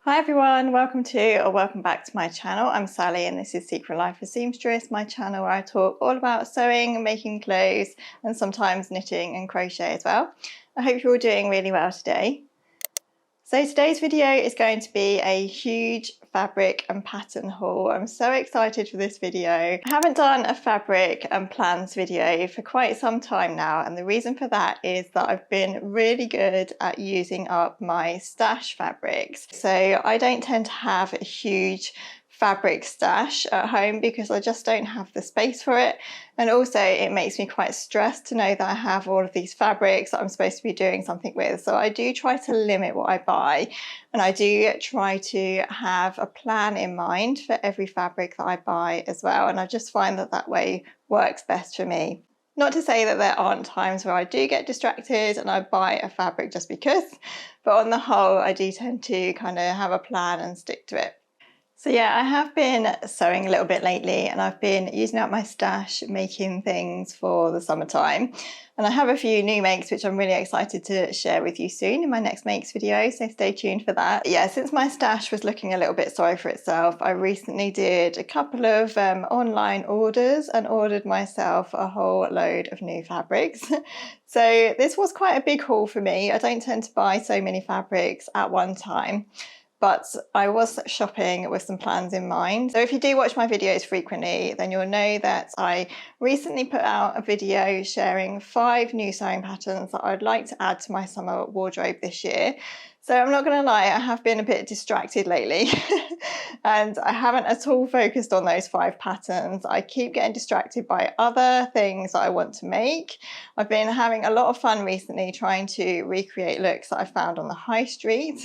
Hi everyone, welcome to or welcome back to my channel. I'm Sally and this is Secret Life of Seamstress, my channel where I talk all about sewing, making clothes and sometimes knitting and crochet as well. I hope you're all doing really well today. So today's video is going to be a huge fabric and pattern haul. I'm so excited for this video. I haven't done a fabric and plans video for quite some time now, and the reason for that is that I've been really good at using up my stash fabrics. So I don't tend to have a huge fabric stash at home because I just don't have the space for it, and also it makes me quite stressed to know that I have all of these fabrics that I'm supposed to be doing something with. So I do try to limit what I buy, and I do try to have a plan in mind for every fabric that I buy as well, and I just find that that way works best for me. Not to say that there aren't times where I do get distracted and I buy a fabric just because, but on the whole I do tend to kind of have a plan and stick to it. So yeah, I have been sewing a little bit lately and I've been using up my stash making things for the summertime. And I have a few new makes which I'm really excited to share with you soon in my next makes video, so stay tuned for that. Yeah, since my stash was looking a little bit sorry for itself, I recently did a couple of online orders and ordered myself a whole load of new fabrics. So this was quite a big haul for me. I don't tend to buy so many fabrics at one time, but I was shopping with some plans in mind. So if you do watch my videos frequently, then you'll know that I recently put out a video sharing 5 new sewing patterns that I'd like to add to my summer wardrobe this year. So I'm not going to lie, I have been a bit distracted lately and I haven't at all focused on those 5 patterns. I keep getting distracted by other things that I want to make. I've been having a lot of fun recently trying to recreate looks that I found on the high street,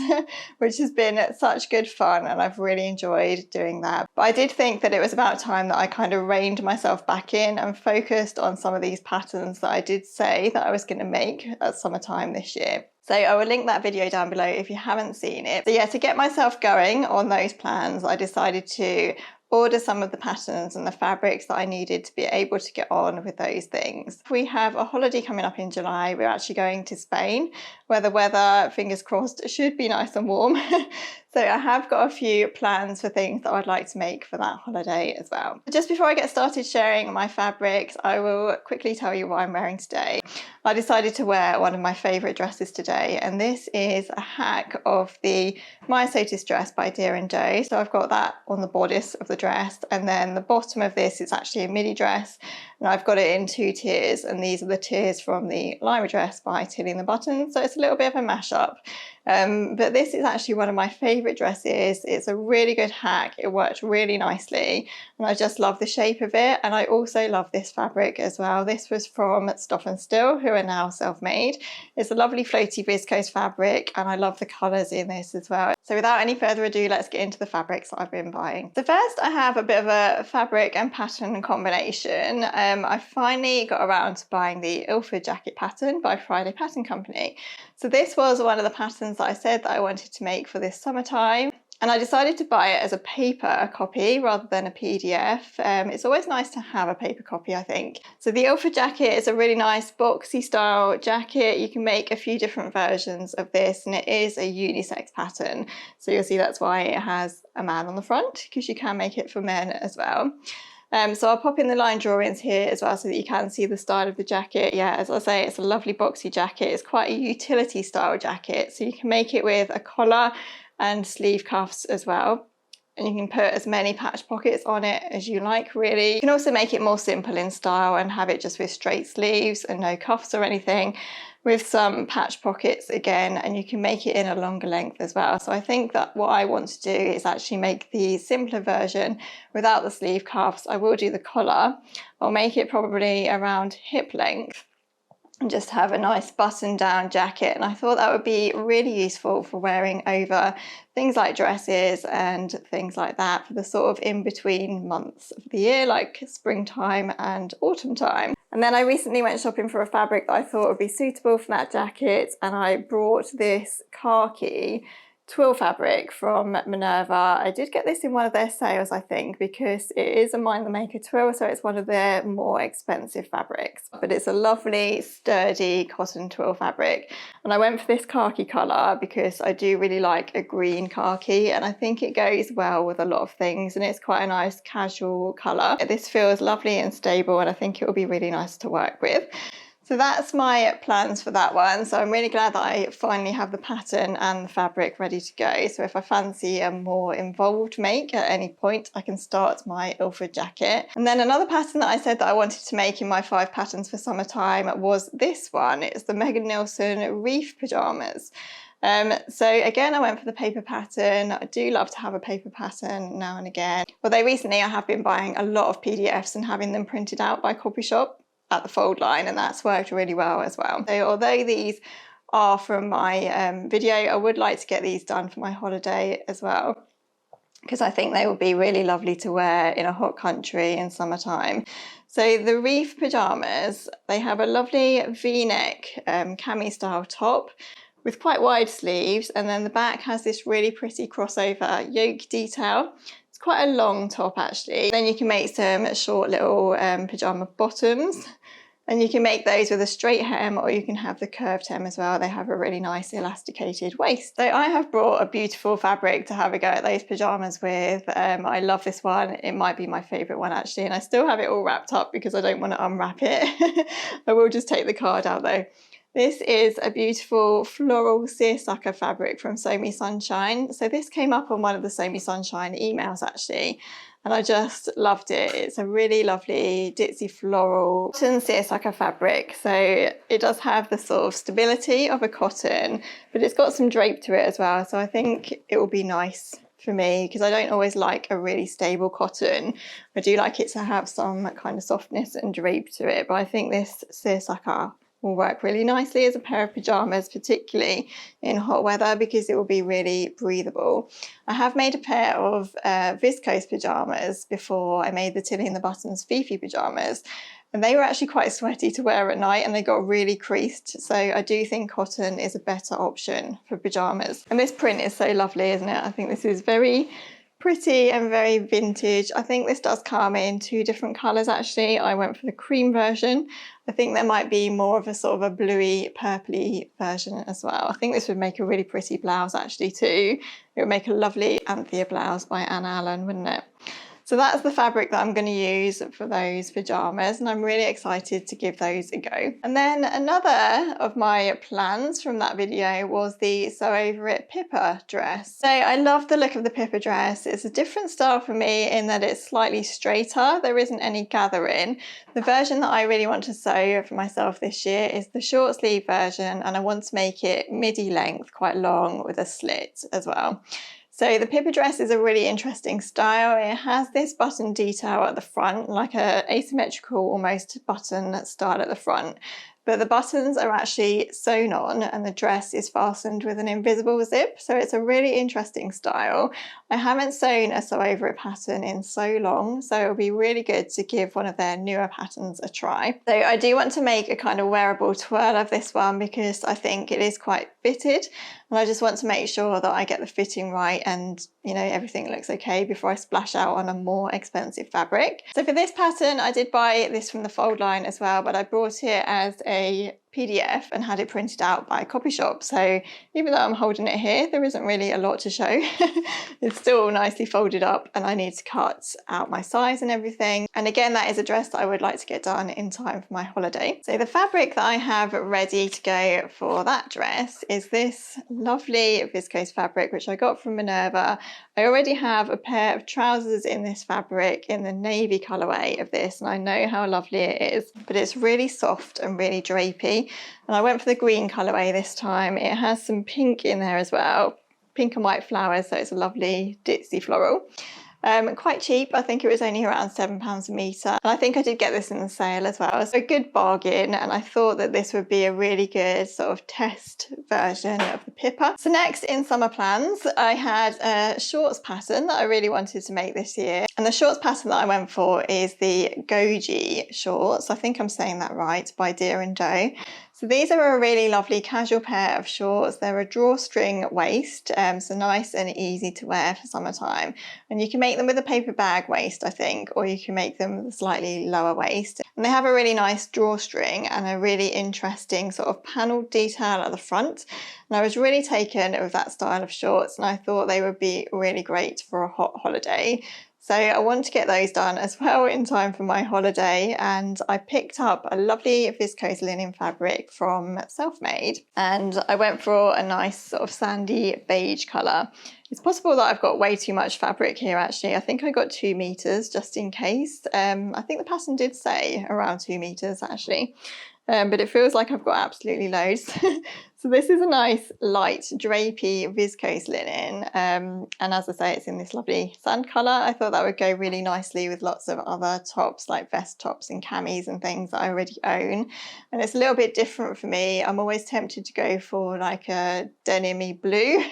which has been such good fun and I've really enjoyed doing that. But I did think that it was about time that I kind of reined myself back in and focused on some of these patterns that I did say that I was going to make at summertime this year. So I will link that video down below if you haven't seen it. So yeah, to get myself going on those plans, I decided to order some of the patterns and the fabrics that I needed to be able to get on with those things. We have a holiday coming up in July. We're actually going to Spain, where the weather, fingers crossed, should be nice and warm. So I have got a few plans for things that I'd like to make for that holiday as well. Just before I get started sharing my fabrics, I will quickly tell you what I'm wearing today. I decided to wear one of my favourite dresses today, and this is a hack of the Myosotis dress by Dear & Jo. So I've got that on the bodice of the dress, and then the bottom of this is actually a midi dress, and I've got it in 2 tiers, and these are the tiers from the Lyra Dress by Tilling the Buttons, so it's a little bit of a mashup. But this is actually one of my favourite dresses. It's a really good hack. It worked really nicely and I just love the shape of it, and I also love this fabric as well. This was from Stop and Still, who are now self-made. It's a lovely floaty viscose fabric and I love the colours in this as well. So without any further ado, let's get into the fabrics that I've been buying. So first I have a bit of a fabric and pattern combination. I finally got around to buying the Ilford jacket pattern by Friday Pattern Company. So this was one of the patterns that I said that I wanted to make for this summertime, and I decided to buy it as a paper copy rather than a PDF. It's always nice to have a paper copy, I think. So the Ilford jacket is a really nice boxy style jacket. You can make a few different versions of this, and it is a unisex pattern. So you'll see that's why it has a man on the front, because you can make it for men as well. So I'll pop in the line drawings here as well so that you can see the style of the jacket. Yeah, as I say, it's a lovely boxy jacket. It's quite a utility style jacket, so you can make it with a collar and sleeve cuffs as well. And you can put as many patch pockets on it as you like, really. You can also make it more simple in style and have it just with straight sleeves and no cuffs or anything, with some patch pockets again, and you can make it in a longer length as well. So I think that what I want to do is actually make the simpler version without the sleeve cuffs. I will do the collar. I'll make it probably around hip length and just have a nice button down jacket, and I thought that would be really useful for wearing over things like dresses and things like that for the sort of in-between months of the year, like springtime and autumn time. And then I recently went shopping for a fabric that I thought would be suitable for that jacket, and I brought this khaki twill fabric from Minerva. I did get this in one of their sales, I think, because it is a Mind the Maker twill, so it's one of their more expensive fabrics. But it's a lovely, sturdy cotton twill fabric. And I went for this khaki colour because I do really like a green khaki, and I think it goes well with a lot of things, and it's quite a nice casual colour. This feels lovely and stable, and I think it will be really nice to work with. So that's my plans for that one. So I'm really glad that I finally have the pattern and the fabric ready to go. So if I fancy a more involved make at any point, I can start my Ilford jacket. And then another pattern that I said that I wanted to make in my 5 patterns for summertime was this one. It's the Megan Nielsen Reef Pajamas. So again, I went for the paper pattern. I do love to have a paper pattern now and again. Although recently I have been buying a lot of PDFs and having them printed out by Copyshop at the fold line, and that's worked really well as well. So although these are from my video, I would like to get these done for my holiday as well, because I think they will be really lovely to wear in a hot country in summertime. So the Reef Pajamas, they have a lovely V-neck cami style top with quite wide sleeves, and then the back has this really pretty crossover yoke detail. It's quite a long top actually. Then you can make some short little pajama bottoms, and you can make those with a straight hem, or you can have the curved hem as well. They have a really nice elasticated waist. So I have brought a beautiful fabric to have a go at those pajamas with. I love this one. It might be my favourite one actually, and I still have it all wrapped up because I don't want to unwrap it. I will just take the card out though. This is a beautiful floral seersucker fabric from Sew Me Sunshine. So this came up on one of the Sew Me Sunshine emails actually, and I just loved it. It's a really lovely ditzy floral cotton seersucker fabric. So it does have the sort of stability of a cotton, but it's got some drape to it as well. So I think it will be nice for me because I don't always like a really stable cotton. I do like it to have some kind of softness and drape to it, but I think this seersucker will work really nicely as a pair of pajamas, particularly in hot weather, because it will be really breathable. I have made a pair of viscose pajamas before. I made the Tilly and the Buttons Fifi pajamas, and they were actually quite sweaty to wear at night, and they got really creased. So I do think cotton is a better option for pajamas. And this print is so lovely, isn't it? I think this is very pretty and very vintage. I think this does come in 2 different colours actually. I went for the cream version. I think there might be more of a sort of a bluey purpley version as well. I think this would make a really pretty blouse actually too. It would make a lovely Anthea blouse by Anne Allen, wouldn't it? So that's the fabric that I'm going to use for those pajamas, and I'm really excited to give those a go. And then another of my plans from that video was the Sew Over It Pippa dress. So I love the look of the Pippa dress. It's a different style for me in that it's slightly straighter. There isn't any gathering. The version that I really want to sew for myself this year is the short sleeve version, and I want to make it midi length, quite long, with a slit as well. So the Pippa dress is a really interesting style. It has this button detail at the front, like a asymmetrical almost button style at the front. But the buttons are actually sewn on, and the dress is fastened with an invisible zip. So it's a really interesting style. I haven't sewn a Sew Over It pattern in so long, so it'll be really good to give one of their newer patterns a try. So I do want to make a kind of wearable twirl of this one because I think it is quite fitted, and I just want to make sure that I get the fitting right and, you know, everything looks okay before I splash out on a more expensive fabric. So for this pattern, I did buy this from the fold line as well, but I brought it as a PDF and had it printed out by Copyshop. So even though I'm holding it here, there isn't really a lot to show. It's still nicely folded up, and I need to cut out my size and everything. And again, that is a dress that I would like to get done in time for my holiday. So the fabric that I have ready to go for that dress is this lovely viscose fabric, which I got from Minerva. I already have a pair of trousers in this fabric in the navy colourway of this, and I know how lovely it is, but it's really soft and really drapey. And I went for the green colourway this time. It has some pink in there as well, pink and white flowers, so it's a lovely ditzy floral. Quite cheap. I think it was only around £7 a metre, and I think I did get this in the sale as well. So a good bargain, and I thought that this would be a really good sort of test version of the Pippa. So next in summer plans, I had a shorts pattern that I really wanted to make this year, and the shorts pattern that I went for is the Goji shorts. I think I'm saying that right, by Deer and Doe. So these are a really lovely casual pair of shorts. They're a drawstring waist, so nice and easy to wear for summertime. And you can make them with a paper bag waist, I think, or you can make them with a slightly lower waist. And they have a really nice drawstring and a really interesting sort of panelled detail at the front. And I was really taken with that style of shorts, and I thought they would be really great for a hot holiday. So I want to get those done as well in time for my holiday, and I picked up a lovely viscose linen fabric from Selfmade, and I went for a nice sort of sandy beige colour. It's possible that I've got way too much fabric here actually. I think I got 2 meters just in case. I think the pattern did say around 2 meters actually. But it feels like I've got absolutely loads. So this is a nice light drapey viscose linen, and as I say, it's in this lovely sand colour. I thought that would go really nicely with lots of other tops like vest tops and camis and things that I already own, and it's a little bit different for me. I'm always tempted to go for like a denim-y blue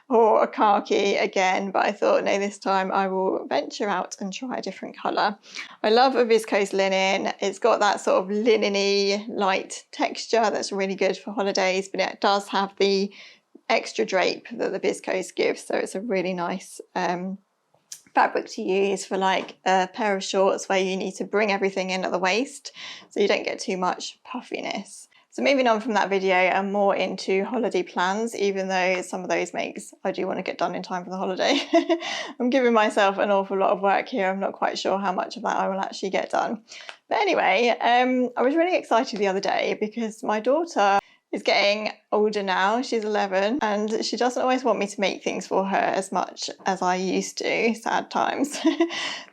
or a khaki again, but I thought no, this time I will venture out and try a different colour. I love a viscose linen. It's got that sort of linen-y light texture that's really good for holidays, but it does have the extra drape that the viscose gives, so it's a really nice fabric to use for like a pair of shorts where you need to bring everything in at the waist so you don't get too much puffiness. So moving on from that video and more into holiday plans, even though some of those makes I do want to get done in time for the holiday. I'm giving myself an awful lot of work here. I'm not quite sure how much of that I will actually get done. But anyway, I was really excited the other day because my daughter is getting older now. She's 11 and she doesn't always want me to make things for her as much as I used to, sad times.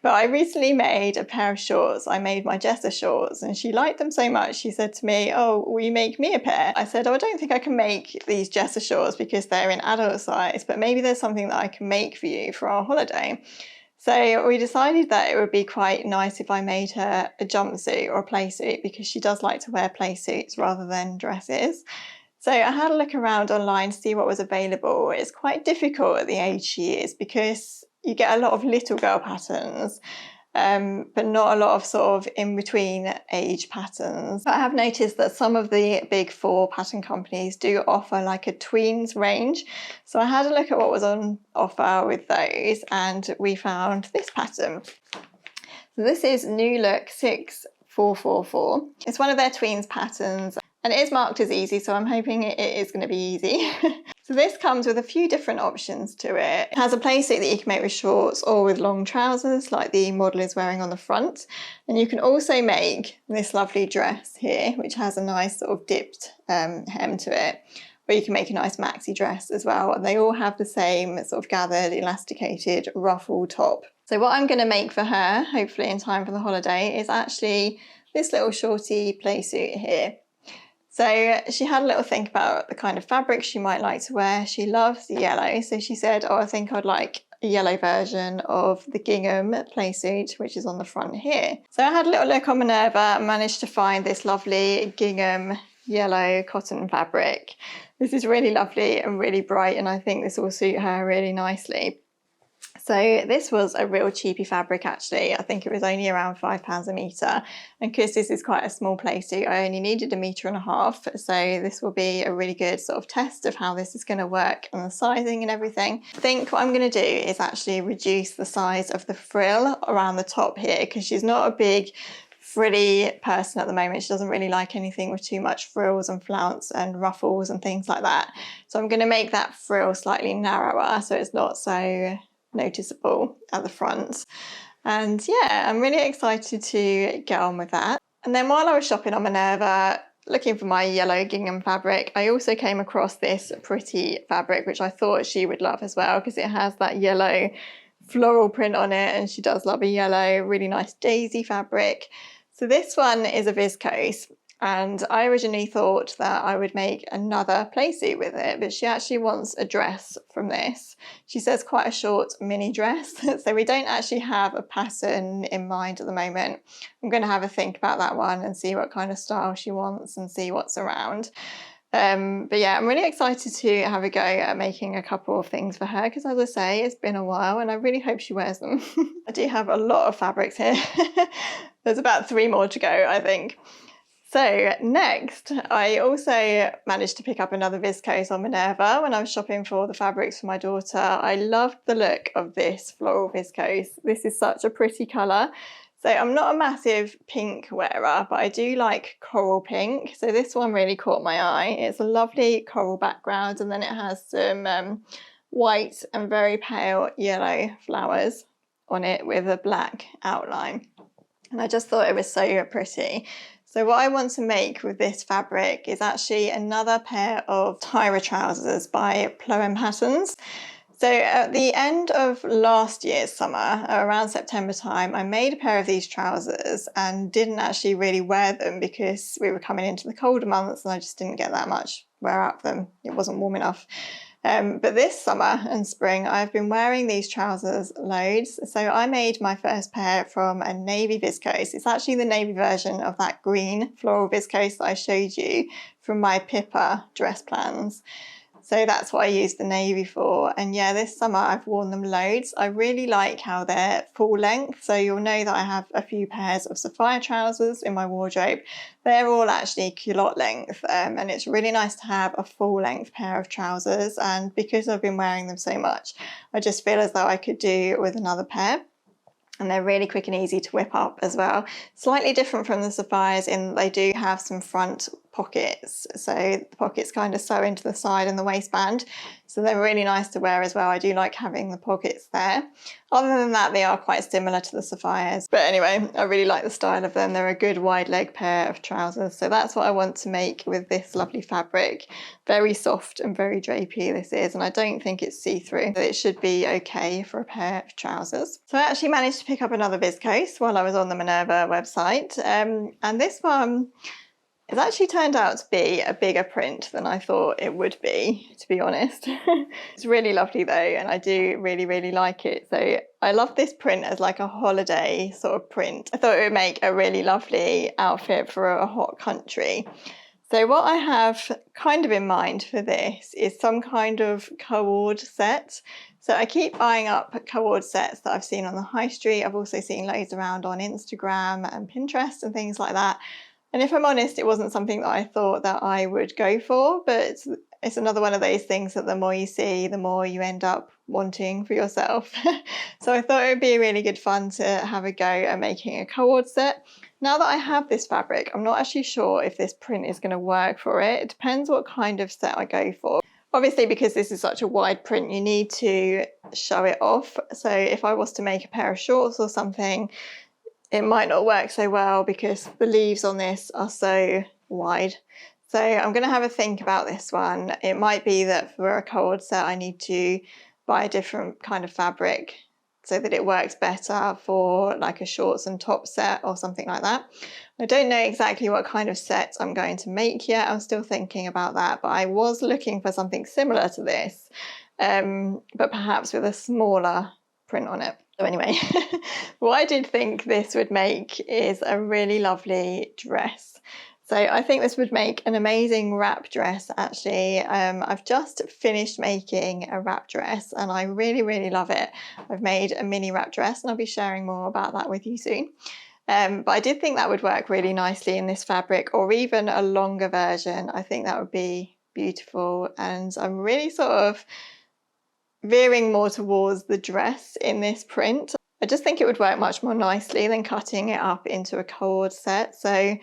But I recently made a pair of shorts. I made my Jessa shorts and she liked them so much. She said to me, "Oh, will you make me a pair?" I said, "Oh, I don't think I can make these Jessa shorts because they're in adult size, but maybe there's something that I can make for you for our holiday." So we decided that it would be quite nice if I made her a jumpsuit or a play suit because she does like to wear play suits rather than dresses. So I had a look around online to see what was available. It's quite difficult at the age she is because you get a lot of little girl patterns, but not a lot of sort of in-between age patterns. But I have noticed that some of the big 4 pattern companies do offer like a tweens range. So I had a look at what was on offer with those and we found this pattern. So this is New Look 6444. It's one of their tweens patterns and it is marked as easy, so I'm hoping it is going to be easy. So this comes with a few different options to it. It has a playsuit that you can make with shorts or with long trousers like the model is wearing on the front. And you can also make this lovely dress here, which has a nice sort of dipped hem to it. Or you can make a nice maxi dress as well. And they all have the same sort of gathered, elasticated ruffle top. So what I'm going to make for her, hopefully in time for the holiday, is actually this little shorty playsuit here. So she had a little think about the kind of fabric she might like to wear. She loves yellow, so she said, "Oh, I think I'd like a yellow version of the gingham playsuit, which is on the front here." So I had a little look on Minerva and managed to find this lovely gingham yellow cotton fabric. This is really lovely and really bright, and I think this will suit her really nicely. So this was a real cheapy fabric actually. I think it was only around £5 a metre, and because this is quite a small playsuit, I only needed 1.5 metres, so this will be a really good sort of test of how this is going to work and the sizing and everything. I think what I'm going to do is actually reduce the size of the frill around the top here because she's not a big frilly person at the moment. She doesn't really like anything with too much frills and flounce and ruffles and things like that. So I'm going to make that frill slightly narrower so it's not so noticeable at the front. And yeah, I'm really excited to get on with that. And then while I was shopping on Minerva looking for my yellow gingham fabric, I also came across this pretty fabric which I thought she would love as well because it has that yellow floral print on it and she does love a yellow, really nice daisy fabric. So this one is a viscose. And I originally thought that I would make another playsuit with it, but she actually wants a dress from this. She says quite a short mini dress, so we don't actually have a pattern in mind at the moment. I'm going to have a think about that one and see what kind of style she wants and see what's around. But yeah, I'm really excited to have a go at making a couple of things for her because, as I say, it's been a while and I really hope she wears them. I do have a lot of fabrics here. There's about 3 more to go, I think. So next, I also managed to pick up another viscose on Minerva when I was shopping for the fabrics for my daughter. I loved the look of this floral viscose. This is such a pretty colour. So I'm not a massive pink wearer, but I do like coral pink. So this one really caught my eye. It's a lovely coral background, and then it has some white and very pale yellow flowers on it with a black outline. And I just thought it was so pretty. So what I want to make with this fabric is actually another pair of Tyra Trousers by Ploem Patterns. So at the end of last year's summer, around September time, I made a pair of these trousers and didn't actually really wear them because we were coming into the colder months and I just didn't get that much wear out of them. It wasn't warm enough. But this summer and spring, I've been wearing these trousers loads. So I made my first pair from a navy viscose. It's actually the navy version of that green floral viscose that I showed you from my Pippa dress plans. So that's what I used the navy for. And yeah, this summer I've worn them loads. I really like how they're full length. So you'll know that I have a few pairs of sapphire trousers in my wardrobe. They're all actually culotte length. And it's really nice to have a full length pair of trousers. And because I've been wearing them so much, I just feel as though I could do with another pair. And they're really quick and easy to whip up as well. Slightly different from the sapphires in that they do have some front pockets. So the pockets kind of sew into the side and the waistband. So they're really nice to wear as well. I do like having the pockets there. Other than that, they are quite similar to the sapphires. But anyway, I really like the style of them. They're a good wide leg pair of trousers. So that's what I want to make with this lovely fabric. Very soft and very drapey this is. And I don't think it's see-through. It should be okay for a pair of trousers. So I actually managed to pick up another viscose while I was on the Minerva website. And this one, it's actually turned out to be a bigger print than I thought it would be, to be honest. It's really lovely though, and I do really, really like it. So I love this print as like a holiday sort of print. I thought it would make a really lovely outfit for a hot country. So what I have kind of in mind for this is some kind of cord set. So I keep buying up cord sets that I've seen on the high street. I've also seen loads around on Instagram and Pinterest and things like that. And if I'm honest, it wasn't something that I thought that I would go for, but it's another one of those things that the more you see, the more you end up wanting for yourself. So I thought it would be really good fun to have a go at making a cord set. Now that I have this fabric, I'm not actually sure if this print is going to work for it. It depends what kind of set I go for. Obviously, because this is such a wide print, you need to show it off. So if I was to make a pair of shorts or something, it might not work so well because the leaves on this are so wide. So I'm going to have a think about this one. It might be that for a cord set I need to buy a different kind of fabric so that it works better for like a shorts and top set or something like that. I don't know exactly what kind of set I'm going to make yet. I'm still thinking about that, but I was looking for something similar to this, but perhaps with a smaller print on it. So anyway, what I did think this would make is a really lovely dress. So I think this would make an amazing wrap dress actually. I've just finished making a wrap dress and I really, really love it. I've made a mini wrap dress and I'll be sharing more about that with you soon. But I did think that would work really nicely in this fabric, or even a longer version. I think that would be beautiful, and I'm really sort of veering more towards the dress in this print. I just think it would work much more nicely than cutting it up into a cord set. So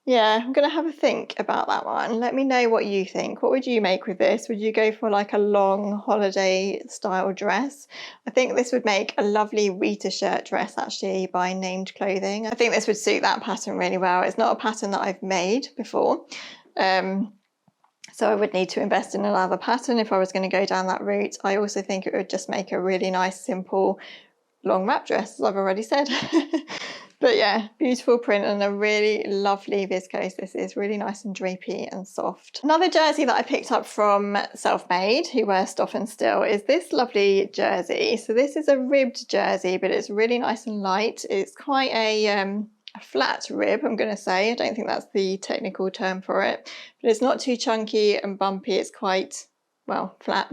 yeah, I'm going to have a think about that one. Let me know what you think. What would you make with this? Would you go for like a long holiday style dress? I think this would make a lovely Weta shirt dress actually by Named Clothing. I think this would suit that pattern really well. It's not a pattern that I've made before. So I would need to invest in another pattern if I was going to go down that route. I also think it would just make a really nice, simple, long wrap dress, as I've already said. But yeah, beautiful print and a really lovely viscose. This is really nice and drapey and soft. Another jersey that I picked up from Selfmade, who wear Stoff and Still, is this lovely jersey. So this is a ribbed jersey, but it's really nice and light. It's quite a flat rib, I'm going to say. I don't think that's the technical term for it, but it's not too chunky and bumpy. It's quite, well, flat.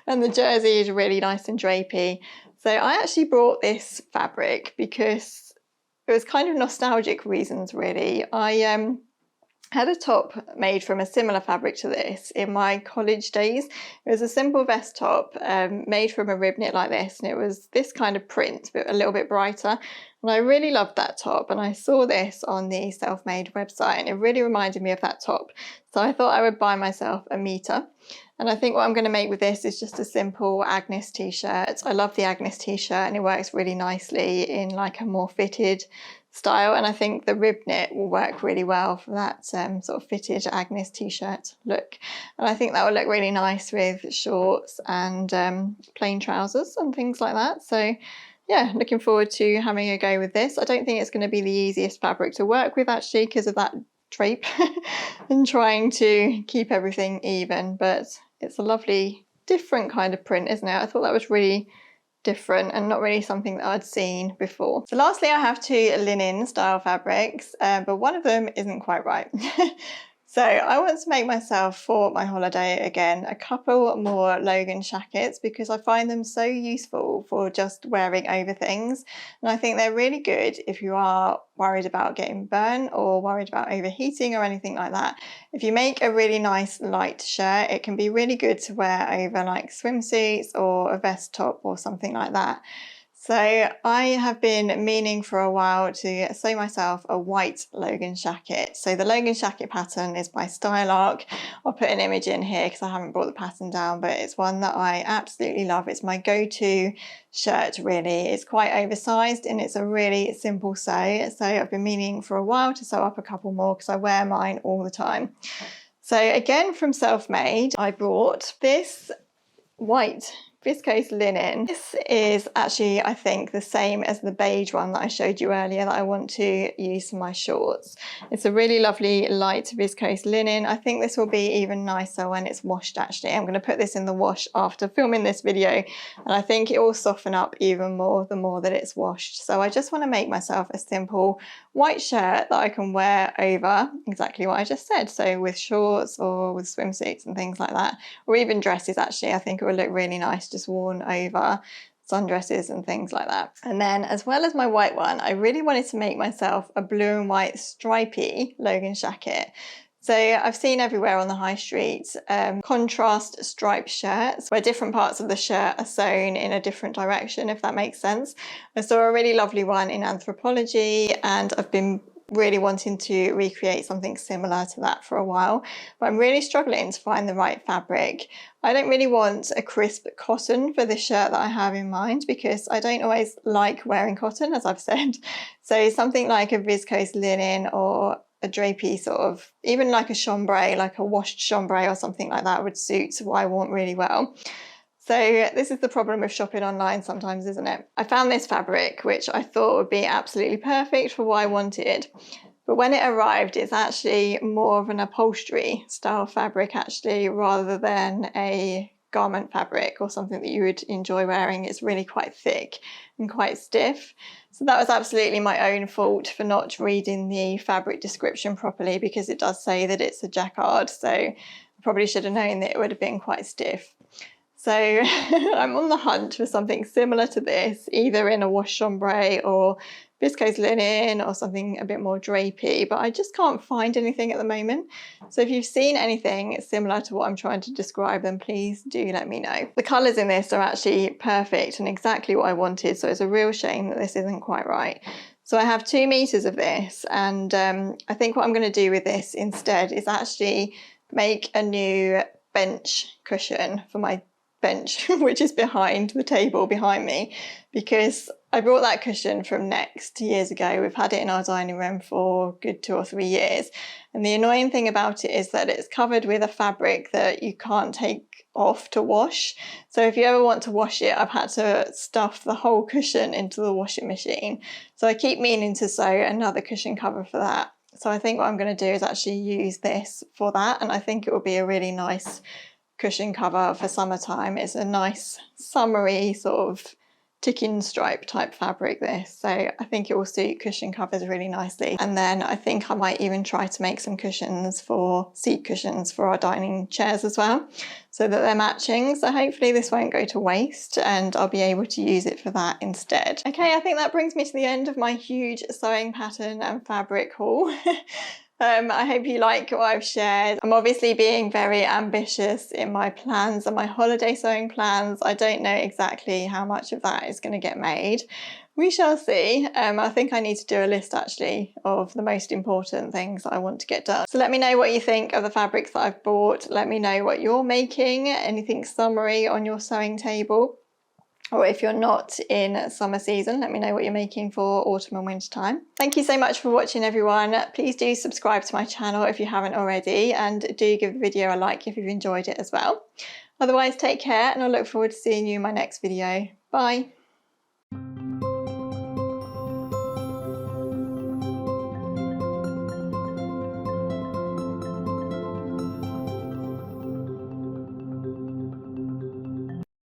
And the jersey is really nice and drapey. So I actually brought this fabric because it was kind of nostalgic reasons, really. I I had a top made from a similar fabric to this in my college days. It was a simple vest top made from a rib knit like this, and it was this kind of print but a little bit brighter, and I really loved that top. And I saw this on the Self-Made website and it really reminded me of that top, so I thought I would buy myself a meter. And I think what I'm going to make with this is just a simple Agnes t-shirt. I love the Agnes t-shirt and it works really nicely in like a more fitted style, and I think the rib knit will work really well for that sort of fitted Agnes t-shirt look. And I think that will look really nice with shorts and plain trousers and things like that. So yeah, looking forward to having a go with this. I don't think it's going to be the easiest fabric to work with actually because of that drape and trying to keep everything even, but it's a lovely different kind of print, isn't it? I thought that was really different and not really something that I'd seen before. So lastly, I have two linen style fabrics, but one of them isn't quite right. So I want to make myself for my holiday again a couple more Logan jackets because I find them so useful for just wearing over things, and I think they're really good if you are worried about getting burnt or worried about overheating or anything like that. If you make a really nice light shirt, it can be really good to wear over like swimsuits or a vest top or something like that. So I have been meaning for a while to sew myself a white Logan jacket. So the Logan jacket pattern is by Style Arc. I'll put an image in here because I haven't brought the pattern down, but it's one that I absolutely love. It's my go-to shirt really. It's quite oversized and it's a really simple sew. So I've been meaning for a while to sew up a couple more because I wear mine all the time. So again from Self-Made, I brought this white viscose linen. This is actually, I think, the same as the beige one that I showed you earlier that I want to use for my shorts. It's a really lovely light viscose linen. I think this will be even nicer when it's washed actually. I'm going to put this in the wash after filming this video, and I think it will soften up even more the more that it's washed. So I just want to make myself a simple white shirt that I can wear over exactly what I just said. So with shorts or with swimsuits and things like that, or even dresses actually. I think it will look really nice just worn over sundresses and things like that. And then as well as my white one, I really wanted to make myself a blue and white stripy Logan jacket. So I've seen everywhere on the high street contrast striped shirts where different parts of the shirt are sewn in a different direction, if that makes sense. I saw a really lovely one in Anthropology and I've been really wanting to recreate something similar to that for a while, but I'm really struggling to find the right fabric. I don't really want a crisp cotton for this shirt that I have in mind because I don't always like wearing cotton, as I've said. So something like a viscose linen or a drapey sort of, even like a chambray, like a washed chambray or something like that would suit what I want really well. So this is the problem with shopping online sometimes, isn't it? I found this fabric, which I thought would be absolutely perfect for what I wanted. But when it arrived, it's actually more of an upholstery style fabric actually, rather than a garment fabric or something that you would enjoy wearing. It's really quite thick and quite stiff. So that was absolutely my own fault for not reading the fabric description properly, because it does say that it's a jacquard. So I probably should have known that it would have been quite stiff. So I'm on the hunt for something similar to this, either in a wash chambray or viscose linen or something a bit more drapey, but I just can't find anything at the moment. So if you've seen anything similar to what I'm trying to describe, then please do let me know. The colours in this are actually perfect and exactly what I wanted, so it's a real shame that this isn't quite right. So I have 2 meters of this, and I think what I'm going to do with this instead is actually make a new bench cushion for my bench, which is behind the table behind me, because I brought that cushion from Next years ago. We've had it in our dining room for a good 2 or 3 years, and the annoying thing about it is that it's covered with a fabric that you can't take off to wash. So if you ever want to wash it, I've had to stuff the whole cushion into the washing machine. So I keep meaning to sew another cushion cover for that. So I think what I'm going to do is actually use this for that, and I think it will be a really nice cushion cover for summertime. It's a nice summery sort of ticking stripe type fabric, this, so I think it will suit cushion covers really nicely. And then I think I might even try to make some cushions for seat cushions for our dining chairs as well, so that they're matching. So hopefully this won't go to waste and I'll be able to use it for that instead. Okay, I think that brings me to the end of my huge sewing pattern and fabric haul. I hope you like what I've shared. I'm obviously being very ambitious in my plans and my holiday sewing plans. I don't know exactly how much of that is going to get made. We shall see. I think I need to do a list actually of the most important things that I want to get done. So let me know what you think of the fabrics that I've bought. Let me know what you're making, anything summery on your sewing table. Or if you're not in summer season, let me know what you're making for autumn and winter time. Thank you so much for watching, everyone. Please do subscribe to my channel if you haven't already, and do give the video a like if you've enjoyed it as well. Otherwise, take care, and I look forward to seeing you in my next video. Bye.